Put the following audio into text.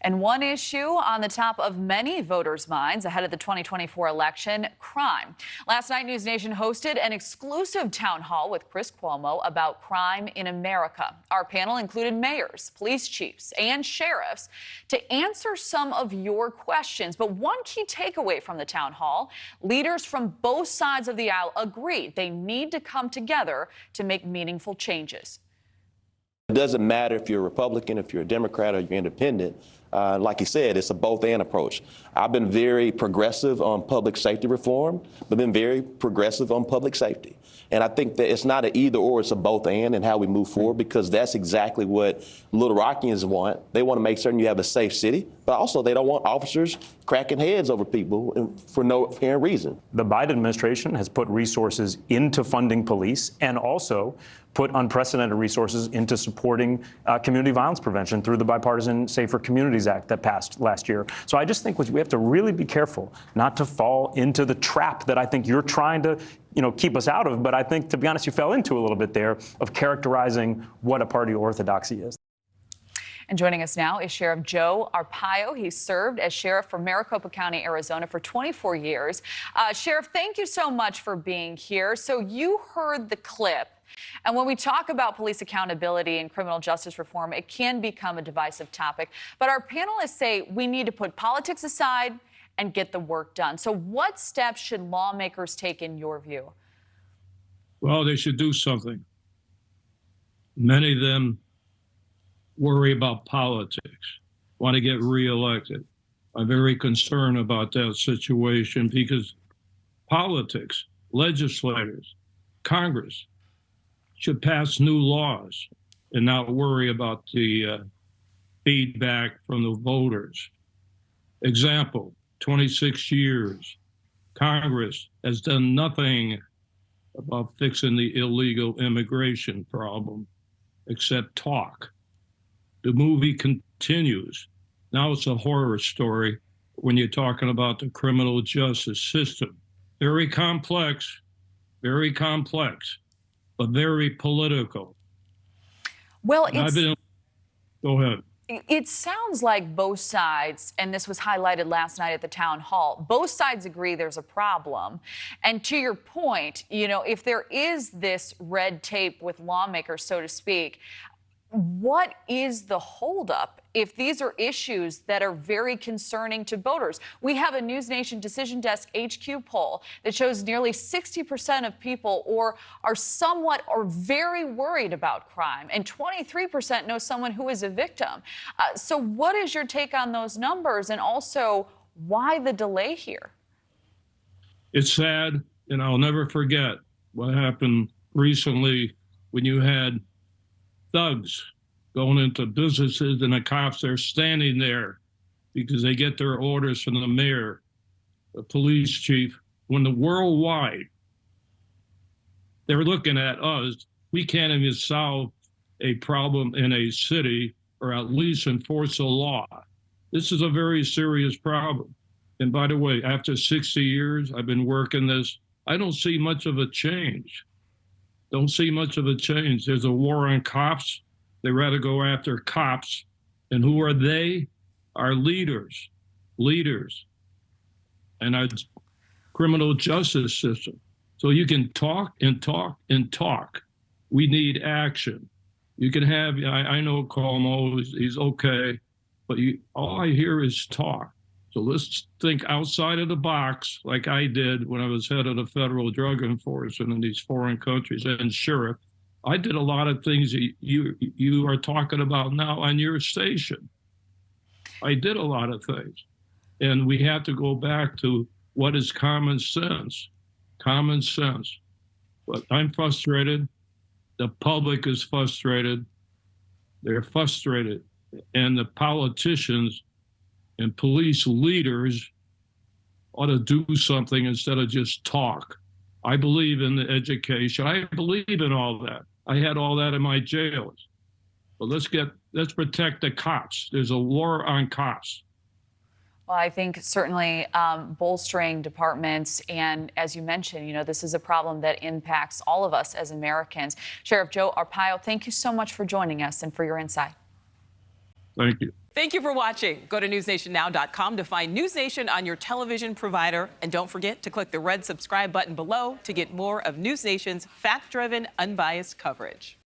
And one issue on the top of many voters' minds ahead of the 2024 election, crime. Last night, NewsNation hosted an exclusive town hall with Chris Cuomo about crime in America. Our panel included mayors, police chiefs, and sheriffs to answer some of your questions. But one key takeaway from the town hall, leaders from both sides of the aisle agreed they need to come together to make meaningful changes. It doesn't matter if you're a Republican, if you're a Democrat, or you're independent. Like you said, it's a both-and approach. I've been very progressive on public safety reform, but been very progressive on public safety. And I think that it's not an either-or, it's a both-and in how we move forward, because that's exactly what Little Rockians want. They want to make certain you have a safe city, but also they don't want officers cracking heads over people for no apparent reason. The Biden administration has put resources into funding police and also put unprecedented resources into supporting community violence prevention through the Bipartisan Safer Communities Act that passed last year. So I just think we have to really be careful not to fall into the trap that I think you're trying to keep us out of. But I think, to be honest, you fell into a little bit there of characterizing what a party orthodoxy is. And joining us now is Sheriff Joe Arpaio. He served as sheriff for Maricopa County, Arizona for 24 years. Sheriff, thank you so much for being here. So you heard the clip. And when we talk about police accountability and criminal justice reform, it can become a divisive topic. But our panelists say we need to put politics aside and get the work done. So what steps should lawmakers take in your view? Well, they should do something. Many of them worry about politics, want to get reelected. I'm very concerned about that situation because politics, legislators, Congress should pass new laws and not worry about the feedback from the voters. Example, 26 years, Congress has done nothing about fixing the illegal immigration problem except talk. The movie continues. Now it's a horror story when you're talking about the criminal justice system. Very complex, but very political. Well, go ahead. It sounds like both sides, and this was highlighted last night at the town hall, both sides agree there's a problem. And to your point, if there is this red tape with lawmakers, so to speak, what is the holdup if these are issues that are very concerning to voters? We have a NewsNation Decision Desk HQ poll that shows nearly 60% of people are somewhat or very worried about crime, and 23% know someone who is a victim. So what is your take on those numbers, and also why the delay here? It's sad, and I'll never forget what happened recently when you had thugs going into businesses and the cops are standing there because they get their orders from the mayor, the police chief. When the worldwide, they're looking at us, we can't even solve a problem in a city or at least enforce a law. This is a very serious problem. And by the way, after 60 years, I've been working this, I don't see much of a change. Don't see much of a change. There's a war on cops. They rather go after cops. And who are they? Our leaders. And our criminal justice system. So you can talk and talk and talk. We need action. You can have, I know Cuomo, he's okay, but all I hear is talk. So let's think outside of the box, like I did when I was head of the federal drug enforcement in these foreign countries and sheriff. I did a lot of things that you are talking about now on your station. I did a lot of things. And we have to go back to what is common sense. Common sense. But I'm frustrated. The public is frustrated. They're frustrated. And the politicians and police leaders ought to do something instead of just talk. I believe in the education. I believe in all that. I had all that in my jails. But let's protect the cops. There's a war on cops. Well, I think certainly bolstering departments, and as you mentioned, this is a problem that impacts all of us as Americans. Sheriff Joe Arpaio, thank you so much for joining us and for your insight. Thank you. Thank you for watching. Go to newsnationnow.com to find News Nation on your television provider. And don't forget to click the red subscribe button below to get more of News Nation's fact-driven, unbiased coverage.